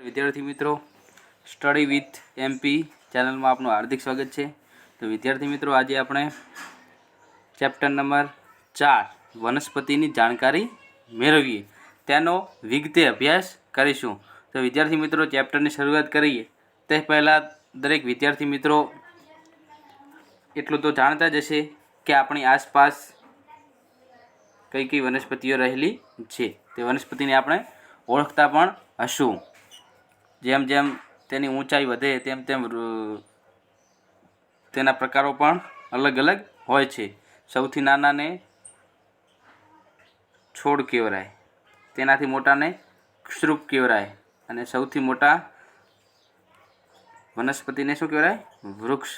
વિદ્યાર્થી મિત્રો, study with MP ચેનલમાં આપનું હાર્દિક સ્વાગત છે. તો વિદ્યાર્થી મિત્રો, આજે આપણે ચેપ્ટર નંબર 4 વનસ્પતિની જાણકારી મેળવીએ તેનો વિગતે અભ્યાસ કરીશું. તો વિદ્યાર્થી મિત્રો, ચેપ્ટરની શરૂઆત કરીએ તે પહેલાં દરેક વિદ્યાર્થી મિત્રો એટલું તો જાણતા જ હશે કે આપણી આસપાસ કઈ કઈ વનસ્પતિઓ રહેલી છે. તે વનસ્પતિને આપણે ઓળખતા પણ હશું. જેમ જેમ તેની ઊંચાઈ વધે તેમ તેમ તેના પ્રકારો પણ અલગ અલગ હોય છે. સૌથી નાનાને છોડ કહેવાય, તેનાથી મોટાને ક્ષુપ કહેવાય અને સૌથી મોટા વનસ્પતિને શું કહેવાય? વૃક્ષ.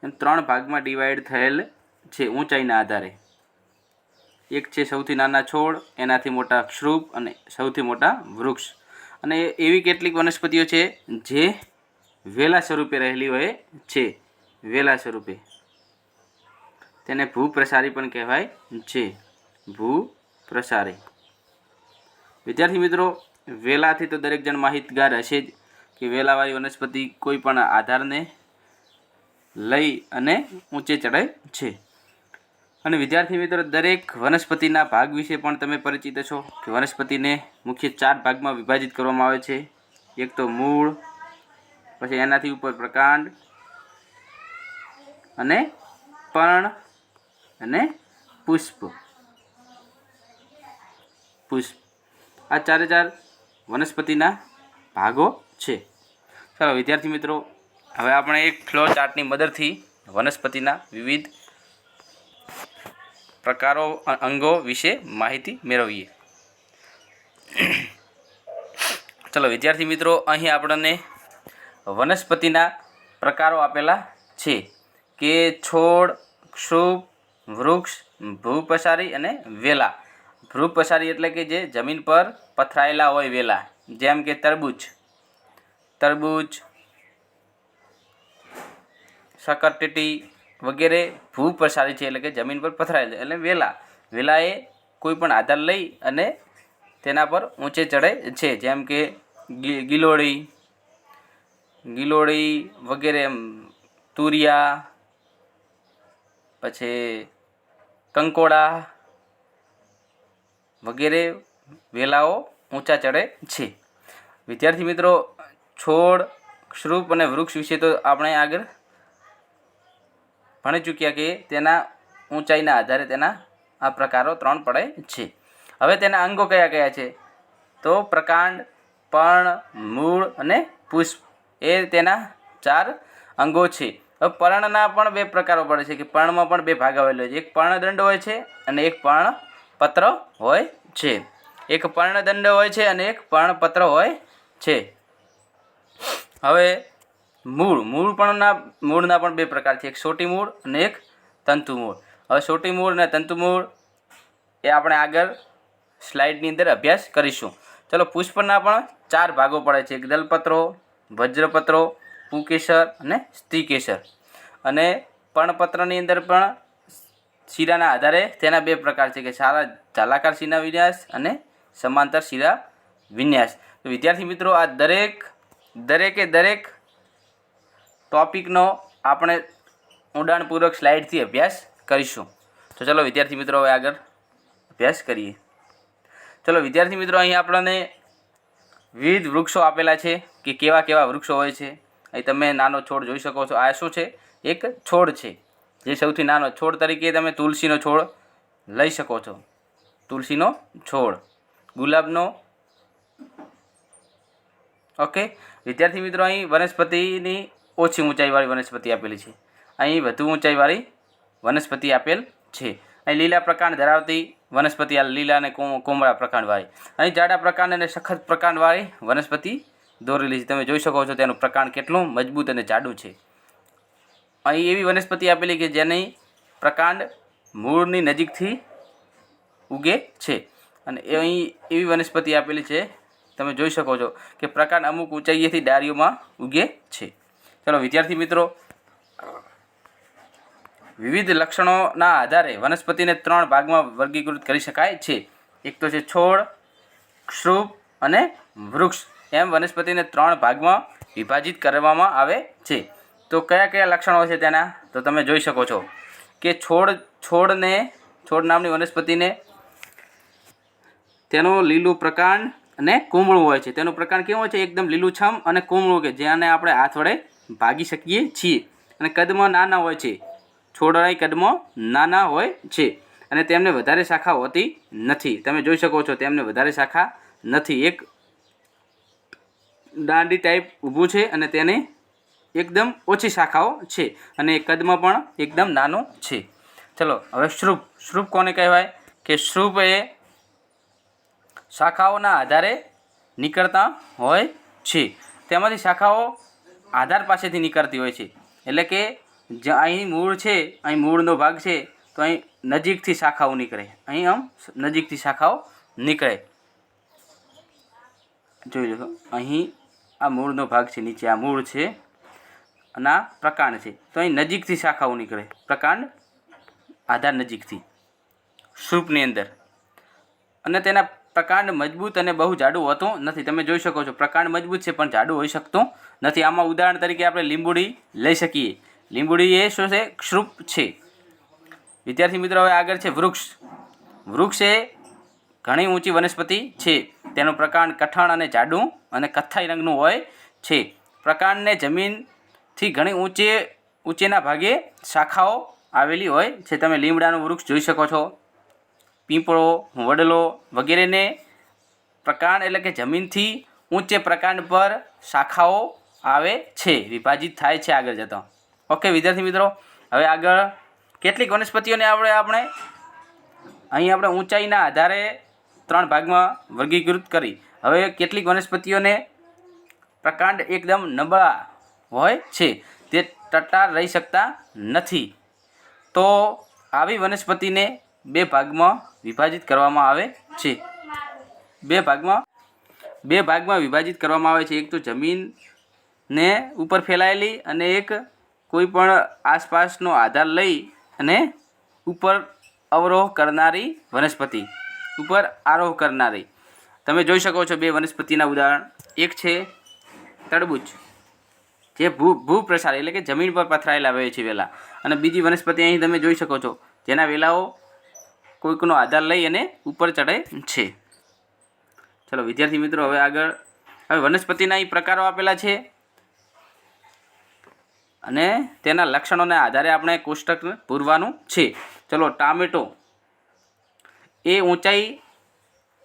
એમ 3 ભાગમાં ડિવાઈડ થયેલ છે ઊંચાઈના આધારે. એક છે સૌથી નાના છોડ, એનાથી મોટા ક્ષુપ અને સૌથી મોટા વૃક્ષ. અને એવી કેટલીક વનસ્પતિઓ છે જે વેલા સ્વરૂપે રહેલી હોય છે. વેલા સ્વરૂપે તેને ભૂપ્રસારી પણ કહેવાય છે. ભૂપ્રસારી. વિદ્યાર્થી મિત્રો, વેલાથી તો દરેક જણ માહિતગાર હશે જ કે વેલાવાળી વનસ્પતિ કોઈ પણ આધારને લઈ અને ઊંચે ચડે છે. અને વિદ્યાર્થી મિત્રો, દરેક વનસ્પતિના ભાગ વિશે પણ તમે પરિચિત છો કે વનસ્પતિને મુખ્ય 4 ભાગમાં વિભાજિત કરવામાં આવે છે. એક તો મૂળ, પછી એનાથી ઉપર પ્રકાંડ અને પર્ણ અને પુષ્પ. આ 4 વનસ્પતિના ભાગો છે. ચાલો વિદ્યાર્થી મિત્રો, હવે આપણે એક ફ્લો ચાર્ટની મદદથી વનસ્પતિના વિવિધ પ્રકારો અંગો વિશે માહિતી મેળવીએ. ચલો વિદ્યાર્થી મિત્રો, અહીં આપણને વનસ્પતિના પ્રકારો આપેલા છે કે છોડ, ક્ષુપ, વૃક્ષ, ભૂપ્રસારી અને વેલા. ભૂપ્રસારી એટલે કે જે જમીન પર પથરાયેલા હોય વેલા, જેમ કે તરબૂચ, શકરટેટી વગેરે ભૂપ્રસારી છે, એટલે કે જમીન પર પથરાયેલ એટલે વેલા. વેલા એ કોઈ પણ આધાર લઈ અને તેના પર ઊંચે ચડે છે, જેમ કે ગિલોડી વગેરે, તુરિયા, પછી કંકોડા વગેરે વેલાઓ ઊંચા ચડે છે. વિદ્યાર્થી મિત્રો, છોડ, ક્ષુપ અને વૃક્ષ વિશે તો આપણે આગળ ભણી ચૂક્યા કે તેના ઊંચાઈના આધારે તેના આ પ્રકારો 3 પડે છે. હવે તેના અંગો કયા કયા છે? તો પ્રકાંડ, પર્ણ, મૂળ અને પુષ્પ એ તેના 4 અંગો છે. હવે પર્ણના પણ 2 પ્રકારો પડે છે કે પર્ણમાં પણ 2 ભાગ આવેલો છે. એક પર્ણદંડ હોય છે અને એક પર્ણપત્ર હોય છે. એક પર્ણદંડ હોય છે અને એક પર્ણપત્ર હોય છે. હવે મૂળના પણ 2 પ્રકાર છે. એક સોટી મૂળ અને એક તંતુ મૂળ. હવે સોટી મૂળ અને તંતુ મૂળ એ આપણે આગળ સ્લાઇડની અંદર અભ્યાસ કરીશું. ચલો, પુષ્પના પણ 4 ભાગો પડે છે. એક દલપત્રો, વજ્રપત્રો, પુકેસર અને સ્ત્રીકેસર. અને પર્ણપત્રની અંદર પણ શીરાના આધારે તેના 2 પ્રકાર છે કે જાલાકાર શીરા વિન્યાસ અને સમાંતર શીરા વિન્યાસ. તો વિદ્યાર્થી મિત્રો, આ દરેકે ટોપિકનો આપણે ઊંડાણપૂર્વક સ્લાઇડથી અભ્યાસ કરીશું. તો ચલો વિદ્યાર્થી મિત્રો, હવે આગળ અભ્યાસ કરીએ. ચલો વિદ્યાર્થી મિત્રો, અહીં આપણને વિવિધ વૃક્ષો આપેલા છે કે કેવા કેવા વૃક્ષો હોય છે. અહીં તમે નાનો છોડ જોઈ શકો છો. આ શું છે? એક છોડ છે, જે સૌથી નાનો છોડ તરીકે તમે તુલસીનો છોડ લઈ શકો છો. તુલસીનો છોડ, ગુલાબનો. ઓકે વિદ્યાર્થી મિત્રો, અહીં વનસ્પતિની ઓછી ઊંચાઈવાળી વનસ્પતિ આપેલી છે. અહીં વધુ ઊંચાઈવાળી વનસ્પતિ આપેલ છે. અહીં લીલા પ્રકાંડ ધરાવતી વનસ્પતિ, આ લીલા અને કોમળા પ્રકાંડવાળી. અહીં જાડા પ્રકાંડ અને સખત પ્રકાંડવાળી વનસ્પતિ દોરેલી છે. તમે જોઈ શકો છો તેનું પ્રકાંડ કેટલું મજબૂત અને જાડું છે. અહીં એવી વનસ્પતિ આપેલી કે જેની પ્રકાંડ મૂળની નજીકથી ઉગે છે. અને અહીં એવી વનસ્પતિ આપેલી છે, તમે જોઈ શકો છો કે પ્રકાંડ અમુક ઊંચાઈએથી ડાળીઓમાં ઉગે છે. ચલો વિદ્યાર્થી મિત્રો, વિવિધ લક્ષણોના આધારે વનસ્પતિને 3 ભાગમાં વર્ગીકૃત કરી શકાય છે. એક તો છે છોડ, ક્ષુપ અને વૃક્ષ. એમ વનસ્પતિને 3 ભાગમાં વિભાજિત કરવામાં આવે છે. તો કયા કયા લક્ષણો છે તેના, તો તમે જોઈ શકો છો કે છોડ નામની વનસ્પતિને તેનું લીલું પ્રકાંડ અને કુમળું હોય છે. તેનું પ્રકાંડ કેવું હોય છે? એકદમ લીલુંછમ અને કુમળું, કે જેને આપણે હાથ વડે ભાગી શકીએ છીએ. અને કદમાં નાના હોય છે. છોડના કદમાં નાના હોય છે અને તેમને વધારે શાખા હોતી નથી. તમે જોઈ શકો છો તેમને વધારે શાખા નથી. એક દાંડી ટાઈપ ઊભું છે અને તેને એકદમ ઓછી શાખાઓ છે અને કદમાં પણ એકદમ નાનું છે. ચલો હવે શ્રુપ કોને કહેવાય? કે શ્રુપ એ શાખાઓના આધારે નીકળતા હોય છે. તેમાંથી શાખાઓ આધાર પાસેથી નીકળતી હોય છે. એટલે કે અહીં મૂળ છે, અહીં મૂળનો ભાગ છે, તો અહીં નજીકથી શાખાઓ નીકળે, અહીં આમ નજીકથી શાખાઓ નીકળે. જોઈ લો, અહીં આ મૂળનો ભાગ છે, નીચે આ મૂળ છે અને આ પ્રકાંડ છે, તો અહીં નજીકથી શાખાઓ નીકળે. પ્રકાંડ આધાર નજીકથી શ્રુપની અંદર. અને તેના પ્રકાંડ મજબૂત અને બહુ જાડું હોતું નથી. તમે જોઈ શકો છો પ્રકાંડ મજબૂત છે પણ જાડું હોઈ શકતું નથી. આમાં ઉદાહરણ તરીકે આપણે લીંબુડી લઈ શકીએ. લીંબુડી એ શું છે? શ્રુપ છે. વિદ્યાર્થી મિત્રો, હવે આગળ છે વૃક્ષ. વૃક્ષ એ ઘણી ઊંચી વનસ્પતિ છે. તેનું પ્રકાંડ કઠણ અને જાડું અને કથ્થાઈ રંગનું હોય છે. પ્રકાંડને જમીનથી ઘણી ઊંચેના ભાગે શાખાઓ આવેલી હોય છે. તમે લીમડાનું વૃક્ષ જોઈ શકો છો, પીપળો, વડલો વગેરેને પ્રકાંડ એટલે કે જમીનથી ઊંચે પ્રકાંડ પર શાખાઓ આવે છે, વિભાજિત થાય છે આગળ જતાં. ઓકે વિદ્યાર્થી મિત્રો, હવે આગળ કેટલીક વનસ્પતિઓને આપણે અહીં આપણે ઊંચાઈના આધારે 3 ભાગમાં વર્ગીકૃત કરી. હવે કેટલીક વનસ્પતિઓને પ્રકાંડ એકદમ નબળા હોય છે, તે ટટ્ટાર રહી શકતા નથી. તો આવી વનસ્પતિને 2 ભાગમાં વિભાજિત કરવામાં આવે છે. 2 ભાગમાં વિભાજિત કરવામાં આવે છે. એક તો જમીનને ઉપર ફેલાયેલી અને એક કોઈ પણ આસપાસનો આધાર લઈ અને ઉપર અવરોહ કરનારી વનસ્પતિ, ઉપર આરોહ કરનારી. તમે જોઈ શકો છો 2 વનસ્પતિના ઉદાહરણ. એક છે તરબૂચ, જે ભૂપ્રસાર એટલે કે જમીન પર પથરાયેલા હોય છે વેલા. અને બીજી વનસ્પતિ અહીં તમે જોઈ શકો છો જેના વેલાઓ કોઈકનો આધાર લઈ અને ઉપર ચડે છે. ચલો વિદ્યાર્થી મિત્રો, હવે આગળ વનસ્પતિના અહીં પ્રકારો આપેલા છે અને તેના લક્ષણોના આધારે આપણે કોષ્ટક પૂરવાનું છે. ચલો, ટામેટો એ ઊંચાઈ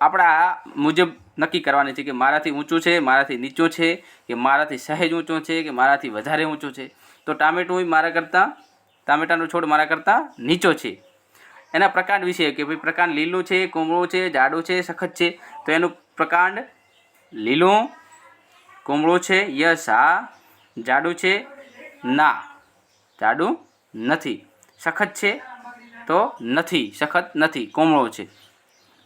આપણા મુજબ નક્કી કરવાની છે કે મારાથી ઊંચું છે, મારાથી નીચું છે, કે મારાથી સહેજ ઊંચું છે, કે મારાથી વધારે ઊંચું છે. તો ટામેટાનો છોડ મારા કરતાં નીચો છે. એના પ્રકાંડ વિશે કે ભાઈ પ્રકાંડ લીલું છે, કુમળું છે, જાડું છે, સખત છે. તો એનું પ્રકાંડ લીલું, કુમળું છે, યસ હા. જાડું છે, ના જાડું નથી. સખત છે, તો નથી, સખત નથી, કુમળો છે.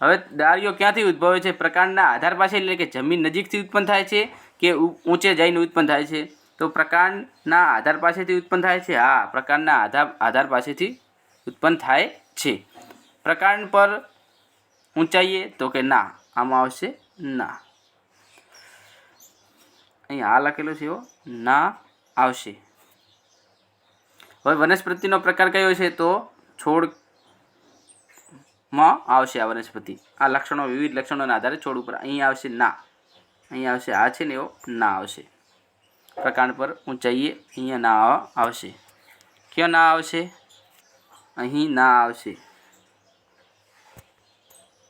હવે ડાળીઓ ક્યાંથી ઉદ્ભવે છે? પ્રકાંડના આધાર પાસે, એટલે કે જમીન નજીકથી ઉત્પન્ન થાય છે કે ઊંચે જઈને ઉત્પન્ન થાય છે? તો પ્રકાંડના આધાર પાસેથી ઉત્પન્ન થાય છે. હા, પ્રકાંડના આધાર પાસેથી ઉત્પન્ન થાય છે. પ્રકાંડ પર ઊંચાઈએ તો કે ના, આમાં આવશે ના. અહીં હા લખેલું છે, એવો ના આવશે. હવે વનસ્પતિનો પ્રકાર કયો છે? તો છોડમાં આવશે આ વનસ્પતિ. આ લક્ષણો, વિવિધ લક્ષણોના આધારે છોડ ઉપર. અહીં આવશે ના, અહીં આવશે આ છે ને એવો ના આવશે. પ્રકાંડ પર ઊંચાઈએ અહીંયા ના આવશે. કયો ના આવશે? અહીં ના આવશે,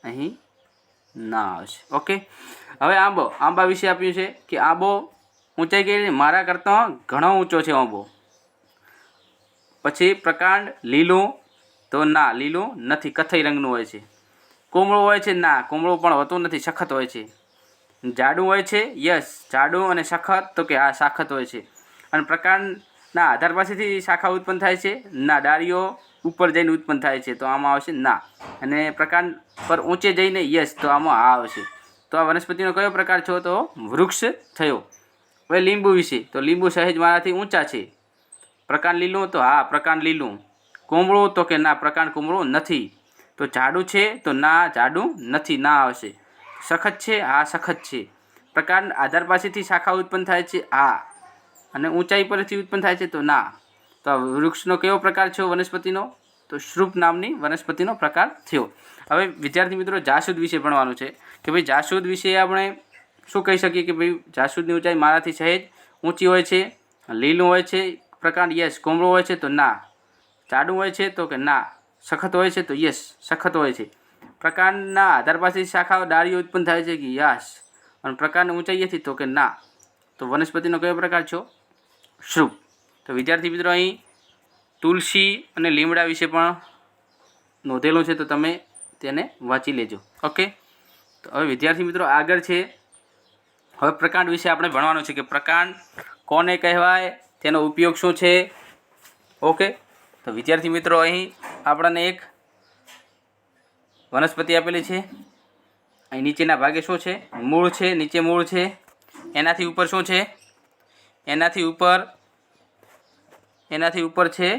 અહીં ના આવશે. ઓકે, હવે આંબા વિશે આપ્યું છે કે આંબો ઊંચાઈ કઈ મારા કરતાં ઘણો ઊંચો છે આંબો. પછી પ્રકાંડ લીલું, તો ના લીલું નથી, કથ્થઈ રંગનું હોય છે. કુમળું હોય છે, ના કુમળું પણ હોતું નથી, સખત હોય છે. જાડું હોય છે, યસ જાડું અને સખત, તો કે હા સખત હોય છે. અને પ્રકાંડના આધાર પાસેથી શાખા ઉત્પન્ન થાય છે, ના ડાળીઓ ઉપર જઈને ઉત્પન્ન થાય છે, તો આમાં આવશે ના. અને પ્રકાંડ પર ઊંચે જઈને યસ, તો આમાં આ આવશે. તો આ વનસ્પતિનો કયો પ્રકાર છો? તો વૃક્ષ થયો. હવે લીંબુ વિશે, તો લીંબુ સહેજ મારાથી ઊંચા છે. પ્રકાંડ લીલું, તો હા પ્રકાંડ લીલું. કુમળું, તો કે ના પ્રકાંડ કુમળું નથી. તો જાડું છે, તો ના જાડું નથી, ના આવશે. સખત છે, હા સખત છે. પ્રકાંડ આધાર પાસેથી શાખા ઉત્પન્ન થાય છે? હા. અને ઊંચાઈ પરથી ઉત્પન્ન થાય છે? તો ના. તો આ વૃક્ષનો કેવો પ્રકાર થયો વનસ્પતિનો? તો શ્રુપ નામની વનસ્પતિનો પ્રકાર થયો. હવે વિદ્યાર્થી મિત્રો જાસૂદ વિશે ભણવાનું છે કે ભાઈ જાસૂદ વિશે આપણે શું કહી શકીએ કે ભાઈ જાસૂદની ઊંચાઈ મારાથી સહેજ ઊંચી હોય છે, લીલું હોય છે પ્રકાંડ, યસ. કોમળો હોય છે? તો ના. જાડું હોય છે? તો કે ના. સખત હોય છે? તો યસ, સખત હોય છે. પ્રકાંડના આધાર પાસે શાખાઓ ડાળીઓ ઉત્પન્ન થાય છે કે યસ. અને પ્રકાંડની ઊંચાઈએથી? તો કે ના. તો વનસ્પતિનો કયો પ્રકાર છો? શ્રુપ. તો વિદ્યાર્થી મિત્રો અહીં તુલસી અને લીમડા વિશે પણ નોંધેલું છે, તો તમે તેને વાંચી લેજો. ઓકે. તો હવે વિદ્યાર્થી મિત્રો આગળ છે, હવે પ્રકાંડ વિશે આપણે ભણવાનું છે કે પ્રકાંડ કોને કહેવાય, તેનો ઉપયોગ શું છે. ઓકે. તો વિદ્યાર્થી મિત્રો અહીં આપણને એક વનસ્પતિ આપેલી છે. અહીં નીચેના ભાગે શું છે? મૂળ છે. નીચે મૂળ છે. એનાથી ઉપર શું છે? એનાથી ઉપર છે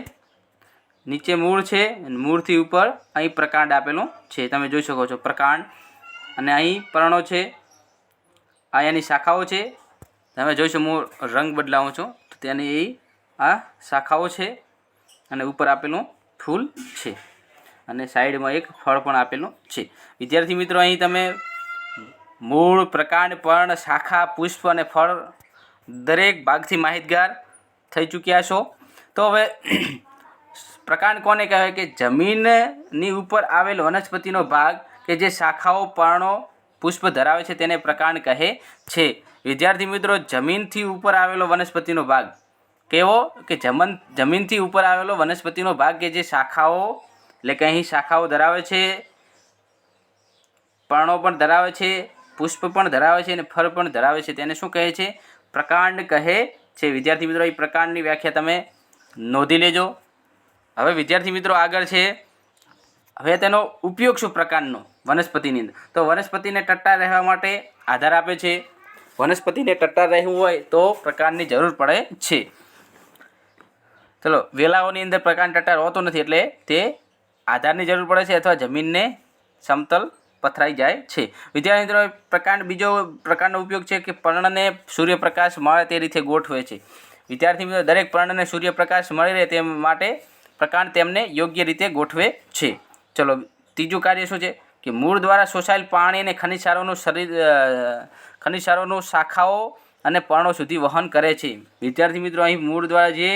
નીચે મૂળ છે. મૂળથી ઉપર અહીં પ્રકાંડ આપેલું છે. તમે જોઈ શકો છો પ્રકાંડ. અને અહીં પર્ણો છે. આ એની શાખાઓ છે. તમે જોઈ શકો, હું રંગ બદલાવું છું તો તેની આ શાખાઓ છે. અને ઉપર આપેલું ફૂલ છે. અને સાઈડમાં એક ફળ પણ આપેલું છે. વિદ્યાર્થી મિત્રો અહીં તમે મૂળ, પ્રકાંડ, પર્ણ, શાખા, પુષ્પ અને ફળ દરેક ભાગથી માહિતગાર થઈ ચૂક્યા છો. તો હવે પ્રકાંડ કોને કહેવાય કે જમીનની ઉપર આવેલ વનસ્પતિનો ભાગ કે જે શાખાઓ, પર્ણો, પુષ્પ ધરાવે છે તેને પ્રકાંડ કહે છે. વિદ્યાર્થી મિત્રો જમીનથી ઉપર આવેલો વનસ્પતિનો ભાગ કેવો કે જમીનથી ઉપર આવેલો વનસ્પતિનો ભાગ કે જે શાખાઓ, એટલે કે અહીં શાખાઓ ધરાવે છે, પર્ણો પણ ધરાવે છે, પુષ્પ પણ ધરાવે છે અને ફળ પણ ધરાવે છે, તેને શું કહે છે? પ્રકાંડ કહે છે. વિદ્યાર્થી મિત્રો એ પ્રકાંડની વ્યાખ્યા તમે નોંધી લેજો. હવે વિદ્યાર્થી મિત્રો આગળ છે, હવે તેનો ઉપયોગ શું પ્રકાંડનો વનસ્પતિની અંદર? તો વનસ્પતિને ટટ્ટાર રહેવા માટે આધાર આપે છે. વનસ્પતિને ટટ્ટાર રહેવું હોય તો પ્રકાંડની જરૂર પડે છે. ચલો, વેલાઓની અંદર પ્રકાંડ ટટ્ટાર હોતો નથી એટલે તે આધારની જરૂર પડે છે અથવા જમીનને સમતલ પથરાઈ જાય છે. વિદ્યાર્થી મિત્રો પ્રકાંડ, બીજો પ્રકારનો ઉપયોગ છે કે પર્ણને સૂર્યપ્રકાશ મળે તે રીતે ગોઠવે છે. વિદ્યાર્થી મિત્રો દરેક પર્ણને સૂર્યપ્રકાશ મળી રહે તે માટે પ્રકાંડ તેમને યોગ્ય રીતે ગોઠવે છે. ચલો, ત્રીજું કાર્ય શું છે કે મૂળ દ્વારા શોષાયેલ પાણી અને ખનિજ ક્ષારોનું શાખાઓ અને પર્ણો સુધી વહન કરે છે. વિદ્યાર્થી મિત્રો અહીં મૂળ દ્વારા જે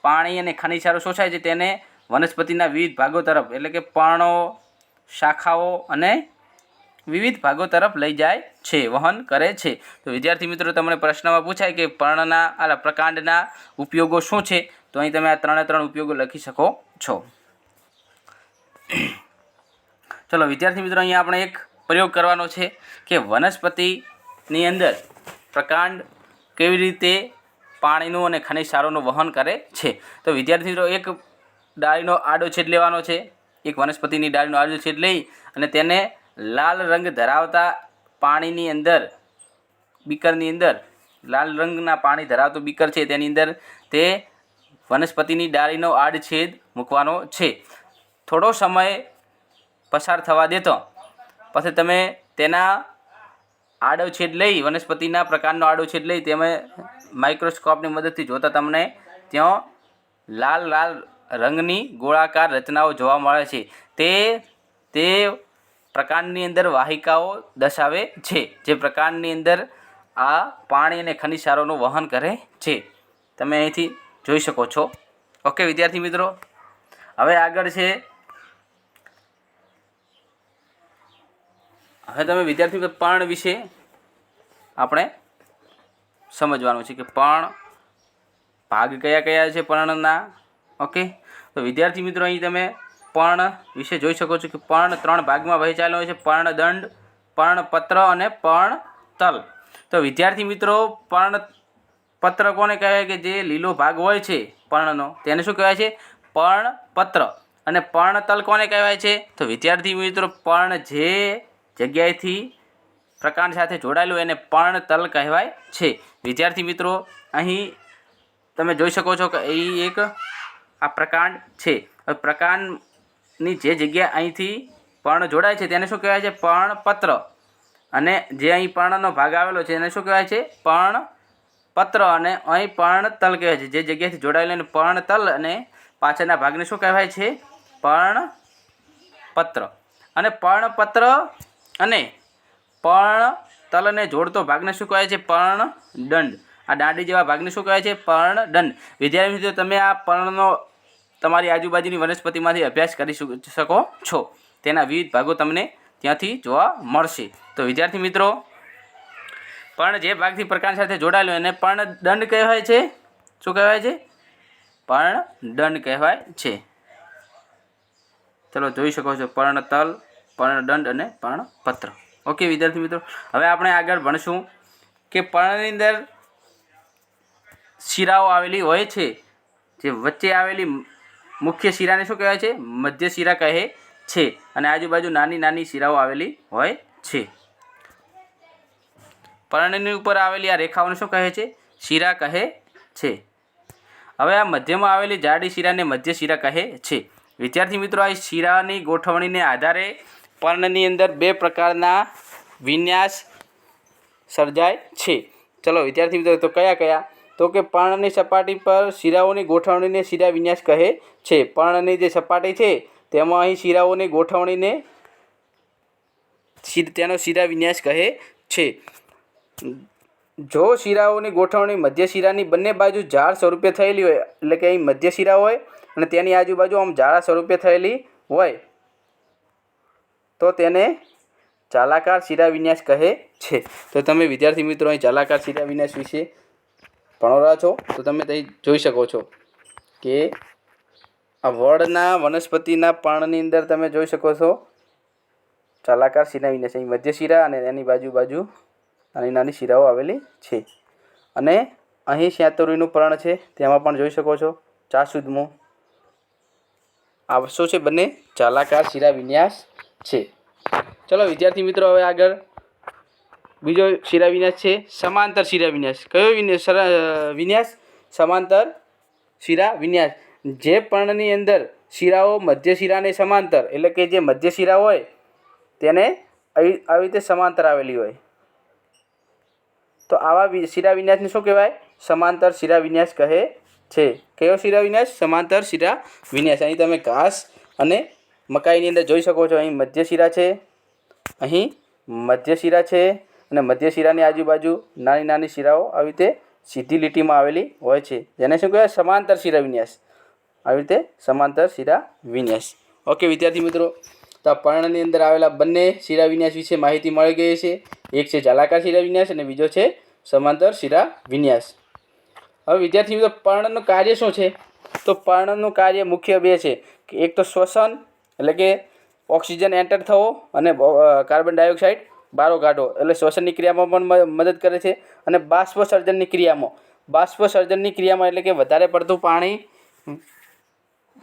પાણી અને ખનિજ ક્ષારો શોષાય છે તેને વનસ્પતિના વિવિધ ભાગો તરફ, એટલે કે પર્ણો, શાખાઓ અને વિવિધ ભાગો તરફ લઈ જાય છે, વહન કરે છે. તો વિદ્યાર્થી મિત્રો તમને પ્રશ્નમાં પૂછાય કે પ્રકાંડના ઉપયોગો શું છે, તો અહીં તમે આ 3 ઉપયોગો લખી શકો છો. ચલો વિદ્યાર્થી મિત્રો અહીંયા આપણે એક પ્રયોગ કરવાનો છે કે વનસ્પતિની અંદર પ્રકાંડ કેવી રીતે પાણીનું અને ખનિજ ક્ષારોનું વહન કરે છે. તો વિદ્યાર્થી મિત્રો એક ડાળીનો આડો છેદ લેવાનો છે. એક વનસ્પતિની ડાળીનો આડો છેદ લઈ અને તેને લાલ રંગ ધરાવતા પાણીની અંદર, બીકરની અંદર, લાલ રંગના પાણી ધરાવતું બીકર છે તેની અંદર તે વનસ્પતિની ડાળીનો આડછેદ મૂકવાનો છે. થોડો સમય પસાર થવા દેતો પછી તમે તેના આડોછેદ લઈ, વનસ્પતિના પ્રકારનો આડોછેદ લઈ તમે માઇક્રોસ્કોપની મદદથી જોતા તમને ત્યાં લાલ લાલ રંગની ગોળાકાર રચનાઓ જોવા મળે છે. તે પ્રકાંડની અંદર વાહિકાઓ દર્શાવે છે, જે પ્રકાંડની અંદર આ પાણી અને ખનિજ ક્ષારોનું વહન કરે છે. તમે અહીંથી જોઈ શકો છો. ઓકે વિદ્યાર્થી મિત્રો, હવે આગળ છે, હવે તમે વિદ્યાર્થી મિત્રો પર્ણ વિશે આપણે સમજવાનું છે કે પર્ણ ભાગ કયા કયા છે પર્ણના. ઓકે, તો વિદ્યાર્થી મિત્રો અહીં તમે પર્ણ વિશે જોઈ શકો છો કે પર્ણ 3 ભાગમાં વહેંચાયેલો હોય છે: પર્ણદંડ, પર્ણપત્ર અને પર્ણતલ. તો વિદ્યાર્થી મિત્રો પર્ણપત્ર કોને કહેવાય કે જે લીલો ભાગ હોય છે પર્ણનો તેને શું કહેવાય છે? પર્ણપત્ર. અને પર્ણતલ કોને કહેવાય છે? તો વિદ્યાર્થી મિત્રો પર્ણ જે જગ્યાએથી પ્રકાંડ સાથે જોડાયેલું એને પર્ણતલ કહેવાય છે. વિદ્યાર્થી મિત્રો અહીં તમે જોઈ શકો છો કે અહીં એક આ પ્રકાંડ છે. હવે પ્રકાંડની જે જગ્યા અહીંથી પર્ણ જોડાય છે તેને શું કહેવાય છે? પર્ણપત્ર. અને જે અહીં પર્ણનો ભાગ આવેલો છે એને શું કહેવાય છે? પર્ણપત્ર. અને અહીં પર્ણતલ કહેવાય છે. જે જગ્યાએથી જોડાયેલું એને પર્ણતલ અને પાછળના ભાગને શું કહેવાય છે? પર્ણપત્ર. અને પર્ણપત્ર અને પર્ણતલને જોડતો ભાગને શું કહેવાય છે? પર્ણદંડ. આ દાંડી જેવા ભાગને શું કહેવાય છે? પર્ણદંડ. વિદ્યાર્થી મિત્રો, તમે આ પર્ણનો તમારી આજુબાજુની વનસ્પતિમાંથી અભ્યાસ કરી શકો છો. તેના વિવિધ ભાગો તમને ત્યાંથી જોવા મળશે. તો વિદ્યાર્થી મિત્રો, પર્ણ જે ભાગથી પ્રકાંડ સાથે જોડાયેલો એને પર્ણદંડ કહેવાય છે. શું કહેવાય છે? પર્ણદંડ કહેવાય છે. ચલો જોઈ શકો છો પર્ણતલ, પર્ણદંડ અને પર્ણપત્ર. ઓકે વિદ્યાર્થી મિત્રો, હવે આપણે આગળ ભણશું કે પર્ણની અંદર શિરાઓ આવેલી હોય છે. જે વચ્ચે આવેલી મુખ્ય શિરાને શું કહેવાય છે? મધ્ય શિરા કહે છે. અને આજુબાજુ નાની નાની શિરાઓ આવેલી હોય છે. પર્ણની ઉપર આવેલી આ રેખાઓને શું કહે છે? શિરા કહે છે. હવે આ મધ્યમાં આવેલી જાડી શિરાને મધ્ય શિરા કહે છે. વિદ્યાર્થી મિત્રો, આ શિરાની ગોઠવણીને આધારે પર્ણની અંદર બે પ્રકારના વિન્યાસ સર્જાય છે. ચલો વિદ્યાર્થી મિત્રો, તો કયા કયા? તો કે પર્ણની સપાટી પર શિરાઓની ગોઠવણીને શિરા વિન્યાસ કહે છે. પર્ણની જે સપાટી છે તેમાં અહીં શિરાઓની ગોઠવણીને તેનો શિરા વિન્યાસ કહે છે. જો શિરાઓની ગોઠવણી મધ્ય શિરાની બંને બાજુ ઝાડ સ્વરૂપે થયેલી હોય, એટલે કે અહીં મધ્ય શિરા હોય અને તેની આજુબાજુ આમ ઝાડા સ્વરૂપે થયેલી હોય, તો તેને ચાલાકાર શિરા વિન્યાસ કહે છે. તો તમે વિદ્યાર્થી મિત્રો અહીં ચાલાકાર શિરા વિન્યાસ વિશે ભણો રહ્યા છો, તો તમે અહીં જોઈ શકો છો કે આ વડના વનસ્પતિના પર્ણની અંદર તમે જોઈ શકો છો ચાલાકાર શિરા વિન્યાસ. અહીં મધ્ય શિરા અને એની બાજુ નાની નાની શિરાઓ આવેલી છે. અને અહીં શેતરુઈનું પર્ણ છે, તેમાં પણ જોઈ શકો છો ચાસુદમું. આ શું છે? બંને ચાલાકાર શિરા વિન્યાસ છે. ચલો વિદ્યાર્થી મિત્રો, હવે આગળ બીજો શિરા વિન્યાસ છે સમાંતર શિરા વિન્યાસ. કયો વિન્યાસ? સમાંતર શિરા વિન્યાસ. જે પર્ણની અંદર શિરાઓ મધ્ય શિરાને સમાંતર, એટલે કે જે મધ્ય શિરા હોય તેને આવી રીતે સમાંતર આવેલી હોય, તો આવા શિરા વિન્યાસને શું કહેવાય? સમાંતર શિરા વિન્યાસ કહે છે. કયો શિરા વિન્યાસ? સમાંતર શિરા વિન્યાસ. અહીં તમે ઘાસ અને મકાઈની અંદર જોઈ શકો છો. અહીં મધ્ય શિરા છે, અહીં મધ્ય શિરા છે, અને મધ્ય શિરાની આજુબાજુ નાની નાની શિરાઓ આવી રીતે સીધી લીટીમાં આવેલી હોય છે, જેને શું કહેવાય? સમાંતર શિરા વિન્યાસ. આવી રીતે સમાંતર શિરા વિન્યાસ. ઓકે વિદ્યાર્થી મિત્રો, તો આ પર્ણની અંદર આવેલા બંને શિરા વિન્યાસ વિશે માહિતી મળી ગઈ છે. એક છે ચાલાકાર શિરા વિન્યાસ અને બીજો છે સમાંતર શિરા વિન્યાસ. હવે વિદ્યાર્થી મિત્રો, પર્ણનું કાર્ય શું છે? તો પર્ણનું કાર્ય મુખ્ય બે છે. એક તો શ્વસન, એટલે કે ઓક્સિજન એન્ટર થવો અને કાર્બન ડાયોક્સાઇડ બહાર કાઢવો, એટલે શ્વસનની ક્રિયામાં પણ મદદ કરે છે. અને બાષ્પસર્જનની ક્રિયામાં એટલે કે વધારે પડતું પાણી